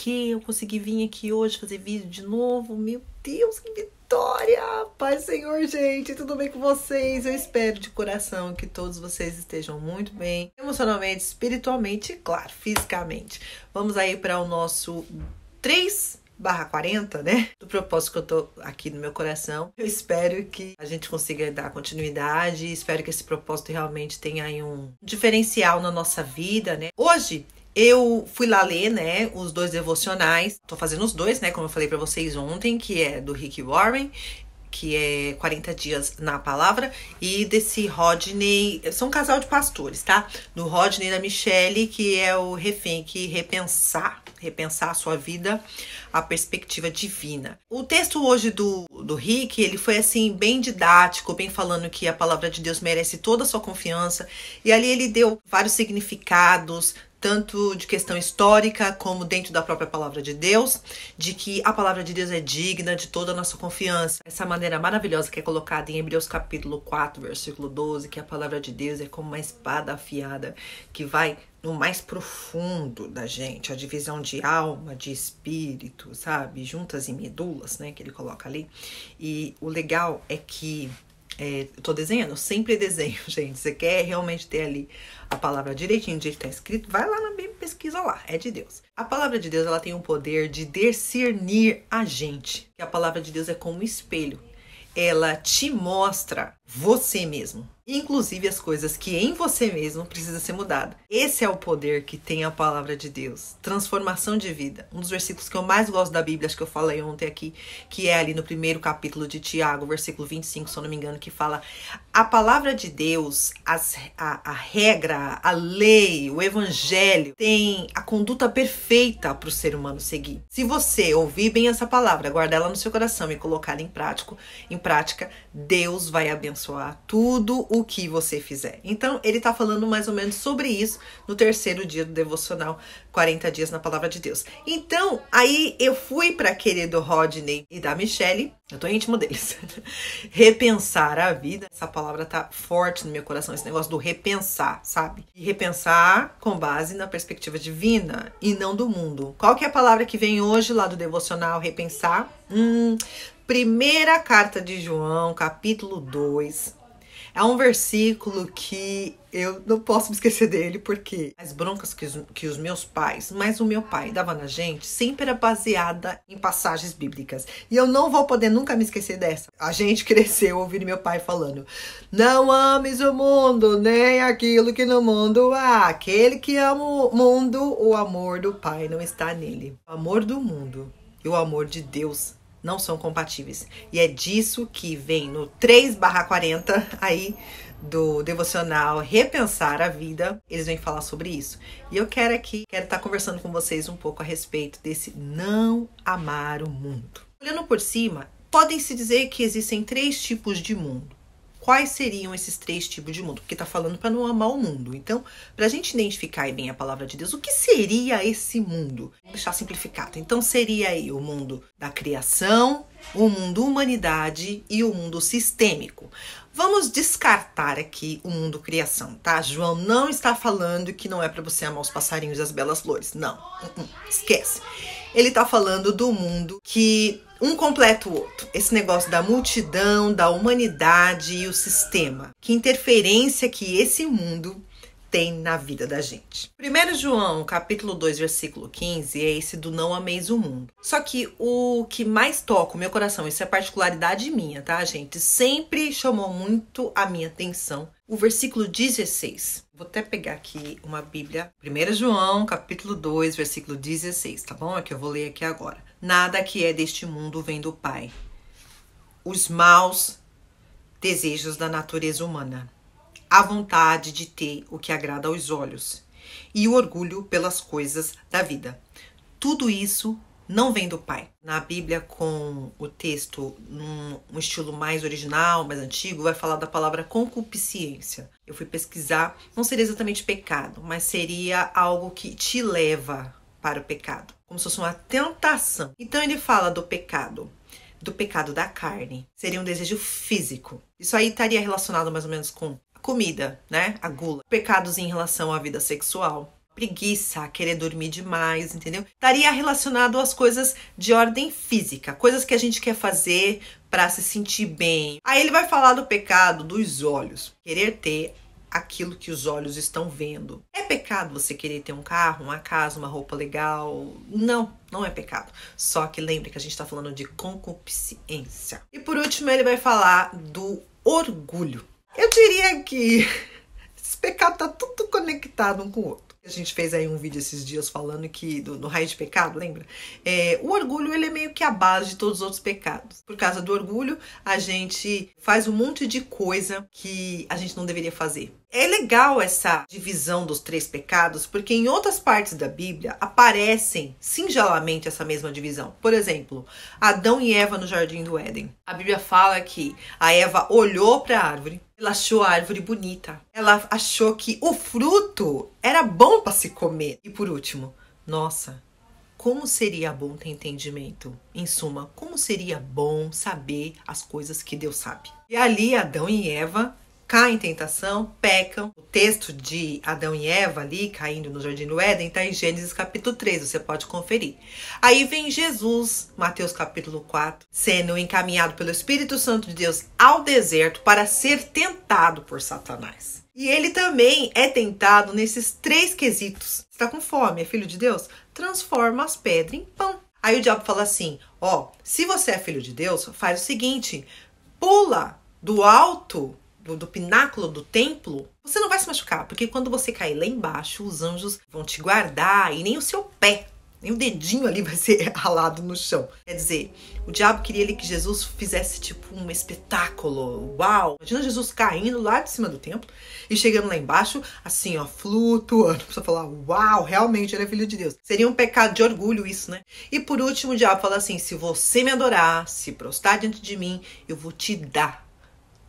que eu consegui vir aqui hoje fazer vídeo de novo. Meu Deus, que vitória! Paz, Senhor, gente, tudo bem com vocês? Eu espero de coração que todos vocês estejam muito bem, emocionalmente, espiritualmente e, claro, fisicamente. Vamos aí para o nosso 3/40, né? Do propósito que eu tô aqui no meu coração. Eu espero que a gente consiga dar continuidade, espero que esse propósito realmente tenha aí um diferencial na nossa vida, né? Hoje eu fui lá ler, né, os 2 devocionais. Tô fazendo os 2, né, como eu falei pra vocês ontem, que é do Rick Warren, que é 40 dias na palavra, e desse Rodney, são um casal de pastores, tá? Do Rodney e da Michelle, que é o repensar a sua vida, a perspectiva divina. O texto hoje do Rick, ele foi assim, bem didático, bem falando que a palavra de Deus merece toda a sua confiança, e ali ele deu vários significados, tanto de questão histórica como dentro da própria palavra de Deus, de que a palavra de Deus é digna de toda a nossa confiança. Essa maneira maravilhosa que é colocada em Hebreus capítulo 4, versículo 12, que a palavra de Deus é como uma espada afiada que vai no mais profundo da gente, a divisão de alma, de espírito, sabe? Juntas e medulas, né? Que ele coloca ali. E o legal é que eu tô desenhando, eu sempre desenho, gente. Você quer realmente ter ali a palavra direitinho, do jeito que tá escrito, vai lá na Bíblia e pesquisa lá, é de Deus. A palavra de Deus, ela tem o poder de discernir a gente. A palavra de Deus é como um espelho. Ela te mostra você mesmo, inclusive as coisas que em você mesmo precisa ser mudada. Esse é o poder que tem a palavra de Deus, transformação de vida. Um dos versículos que eu mais gosto da Bíblia, acho que eu falei ontem aqui, que é ali no primeiro capítulo de Tiago, versículo 25, se eu não me engano, que fala: a palavra de Deus, a regra, a lei, o evangelho tem a conduta perfeita para o ser humano seguir. Se você ouvir bem essa palavra, guardar ela no seu coração e colocar em prática, Deus vai abençoar tudo o que você fizer. Então, ele tá falando mais ou menos sobre isso no terceiro dia do devocional, 40 dias na palavra de Deus. Então, aí eu fui para aquele do Rodney e da Michelle, eu tô íntimo deles, repensar a vida. Essa palavra tá forte no meu coração, esse negócio do repensar, sabe? E repensar com base na perspectiva divina e não do mundo. Qual que é a palavra que vem hoje lá do devocional, repensar? Primeira carta de João, capítulo 2. É um versículo que eu não posso me esquecer dele, porque as broncas que os meus pais, mas o meu pai dava na gente, sempre era baseada em passagens bíblicas. E eu não vou poder nunca me esquecer dessa. A gente cresceu ouvindo meu pai falando: não ames o mundo, nem aquilo que no mundo há. Aquele que ama o mundo, o amor do pai não está nele. O amor do mundo e o amor de Deus não são compatíveis. E é disso que vem no 3/40 aí do devocional Repensar a Vida. Eles vêm falar sobre isso. E eu quero estar conversando com vocês um pouco a respeito desse não amar o mundo. Olhando por cima, podem-se dizer que existem 3 tipos de mundo. Quais seriam esses 3 tipos de mundo? Porque tá falando para não amar o mundo. Então, pra gente identificar bem a palavra de Deus, o que seria esse mundo? Vou deixar simplificado. Então, seria aí o mundo da criação, o mundo humanidade e o mundo sistêmico. Vamos descartar aqui o mundo criação, tá? João não está falando que não é para você amar os passarinhos e as belas flores. Não, esquece. Ele tá falando do mundo que um completa o outro. Esse negócio da multidão, da humanidade e o sistema. Que interferência que esse mundo tem na vida da gente. 1 João, capítulo 2, versículo 15, é esse do não ameis o mundo. Só que o que mais toca o meu coração, isso é particularidade minha, tá, gente? Sempre chamou muito a minha atenção o versículo 16. Vou até pegar aqui uma Bíblia. 1 João, capítulo 2, versículo 16, tá bom? É que eu vou ler aqui agora. Nada que é deste mundo vem do Pai. Os maus desejos da natureza humana, a vontade de ter o que agrada aos olhos e o orgulho pelas coisas da vida. Tudo isso não vem do Pai. Na Bíblia, com o texto num estilo mais original, mais antigo, vai falar da palavra concupiscência. Eu fui pesquisar, não seria exatamente pecado, mas seria algo que te leva para o pecado, como se fosse uma tentação. Então ele fala do pecado da carne, seria um desejo físico. Isso aí estaria relacionado mais ou menos com comida, né? A gula. Pecados em relação à vida sexual, preguiça, querer dormir demais, entendeu? Estaria relacionado às coisas de ordem física, coisas que a gente quer fazer para se sentir bem. Aí ele vai falar do pecado dos olhos, querer ter aquilo que os olhos estão vendo. É pecado você querer ter um carro, uma casa, uma roupa legal? Não, não é pecado. Só que lembre que a gente está falando de concupiscência. E por último ele vai falar do orgulho. Eu diria que esse pecado tá tudo conectado um com o outro. A gente fez aí um vídeo esses dias falando que no Raiz de Pecado, lembra? O orgulho, ele é meio que a base de todos os outros pecados. Por causa do orgulho, a gente faz um monte de coisa que a gente não deveria fazer. É legal essa divisão dos 3 pecados, porque em outras partes da Bíblia aparecem singelamente essa mesma divisão. Por exemplo, Adão e Eva no Jardim do Éden. A Bíblia fala que a Eva olhou para a árvore, ela achou a árvore bonita. Ela achou que o fruto era bom para se comer. E por último, nossa, como seria bom ter entendimento? Em suma, como seria bom saber as coisas que Deus sabe? E ali Adão e Eva caem em tentação, pecam. O texto de Adão e Eva ali, caindo no Jardim do Éden, está em Gênesis capítulo 3, você pode conferir. Aí vem Jesus, Mateus capítulo 4, sendo encaminhado pelo Espírito Santo de Deus ao deserto para ser tentado por Satanás. E ele também é tentado nesses 3 quesitos. Está com fome, é filho de Deus? Transforma as pedras em pão. Aí o diabo fala assim, se você é filho de Deus, faz o seguinte, pula do alto do pináculo do templo, você não vai se machucar, porque quando você cair lá embaixo, os anjos vão te guardar e nem o seu pé, nem o dedinho ali vai ser ralado no chão. Quer dizer, o diabo queria ali que Jesus fizesse tipo um espetáculo. Uau! Imagina Jesus caindo lá de cima do templo e chegando lá embaixo, assim, flutuando. A pessoa falar, uau, realmente ele é filho de Deus. Seria um pecado de orgulho isso, né? E por último, o diabo fala assim, se você me adorar, se prostrar diante de mim, eu vou te dar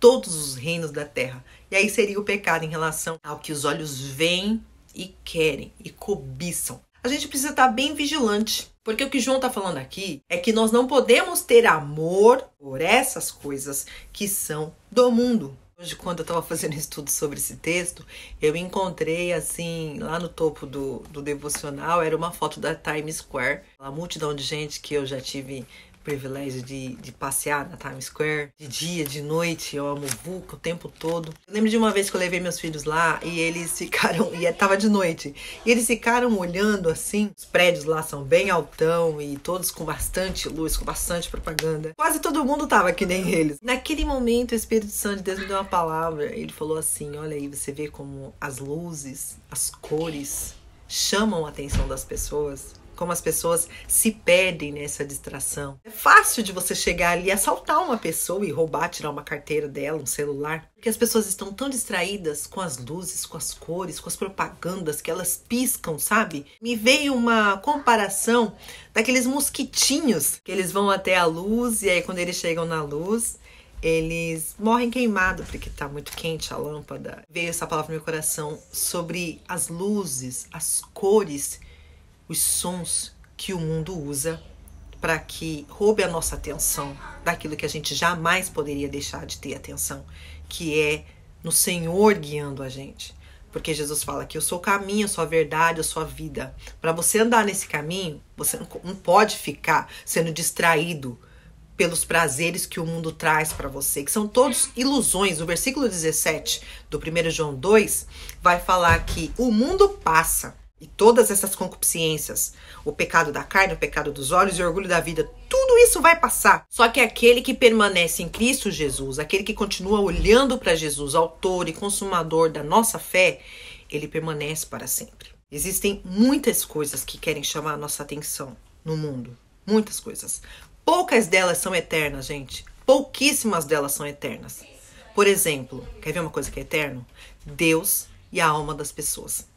todos os reinos da terra. E aí seria o pecado em relação ao que os olhos veem e querem e cobiçam. A gente precisa estar bem vigilante, porque o que João está falando aqui é que nós não podemos ter amor por essas coisas que são do mundo. Hoje, quando eu estava fazendo estudo sobre esse texto, eu encontrei, assim, lá no topo do devocional, era uma foto da Times Square, uma multidão de gente que eu já tive privilégio de passear na Times Square, de dia, de noite, eu amo VUCA o tempo todo. Eu lembro de uma vez que eu levei meus filhos lá e eles ficaram, e tava de noite, e eles ficaram olhando assim, os prédios lá são bem altão e todos com bastante luz, com bastante propaganda. Quase todo mundo tava que nem eles. Naquele momento o Espírito Santo de Deus me deu uma palavra, ele falou assim, olha aí, você vê como as luzes, as cores chamam a atenção das pessoas. Como as pessoas se perdem nessa distração. É fácil de você chegar ali e assaltar uma pessoa e roubar, tirar uma carteira dela, um celular. Porque as pessoas estão tão distraídas com as luzes, com as cores, com as propagandas que elas piscam, sabe? Me veio uma comparação daqueles mosquitinhos que eles vão até a luz e aí quando eles chegam na luz, eles morrem queimados porque tá muito quente a lâmpada. Veio essa palavra no meu coração sobre as luzes, as cores, os sons que o mundo usa para que roube a nossa atenção daquilo que a gente jamais poderia deixar de ter atenção, que é no Senhor guiando a gente. Porque Jesus fala que eu sou o caminho, eu sou a verdade, eu sou a vida. Para você andar nesse caminho, você não pode ficar sendo distraído pelos prazeres que o mundo traz para você, que são todos ilusões. O versículo 17 do 1 João 2 vai falar que o mundo passa, e todas essas concupiscências, o pecado da carne, o pecado dos olhos e o orgulho da vida, tudo isso vai passar. Só que aquele que permanece em Cristo Jesus, aquele que continua olhando para Jesus, autor e consumador da nossa fé, ele permanece para sempre. Existem muitas coisas que querem chamar a nossa atenção no mundo. Muitas coisas. Poucas delas são eternas, gente. Pouquíssimas delas são eternas. Por exemplo, quer ver uma coisa que é eterno? Deus e a alma das pessoas.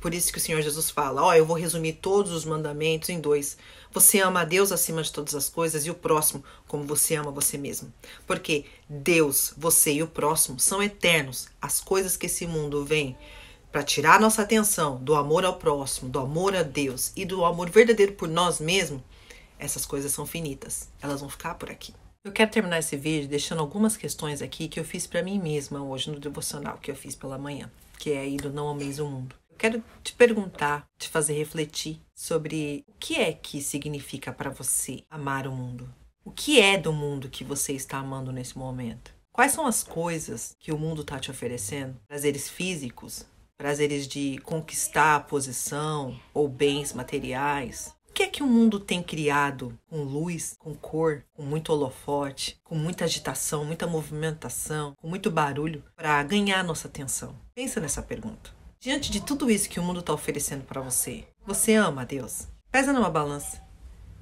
Por isso que o Senhor Jesus fala, eu vou resumir todos os mandamentos em 2. Você ama a Deus acima de todas as coisas e o próximo como você ama você mesmo. Porque Deus, você e o próximo são eternos. As coisas que esse mundo vem para tirar nossa atenção do amor ao próximo, do amor a Deus e do amor verdadeiro por nós mesmos, essas coisas são finitas. Elas vão ficar por aqui. Eu quero terminar esse vídeo deixando algumas questões aqui que eu fiz para mim mesma hoje no devocional que eu fiz pela manhã, que é aí do Não Ameis o Mundo. Eu quero te perguntar, te fazer refletir sobre o que é que significa para você amar o mundo. O que é do mundo que você está amando nesse momento? Quais são as coisas que o mundo está te oferecendo? Prazeres físicos? Prazeres de conquistar a posição ou bens materiais? O que é que o mundo tem criado com luz, com cor, com muito holofote, com muita agitação, muita movimentação, com muito barulho para ganhar nossa atenção? Pensa nessa pergunta. Diante de tudo isso que o mundo está oferecendo para você, você ama a Deus? Pesa numa balança.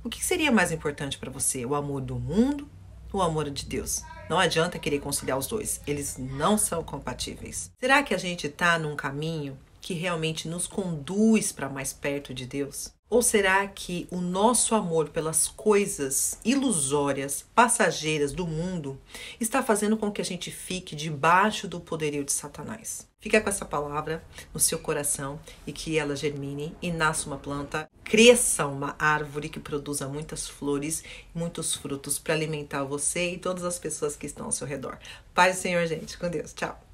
O que seria mais importante para você? O amor do mundo ou o amor de Deus? Não adianta querer conciliar os dois. Eles não são compatíveis. Será que a gente está num caminho que realmente nos conduz para mais perto de Deus? Ou será que o nosso amor pelas coisas ilusórias, passageiras do mundo está fazendo com que a gente fique debaixo do poderio de Satanás? Fica com essa palavra no seu coração e que ela germine e nasça uma planta, cresça uma árvore que produza muitas flores, muitos frutos para alimentar você e todas as pessoas que estão ao seu redor. Paz do Senhor, gente. Com Deus. Tchau.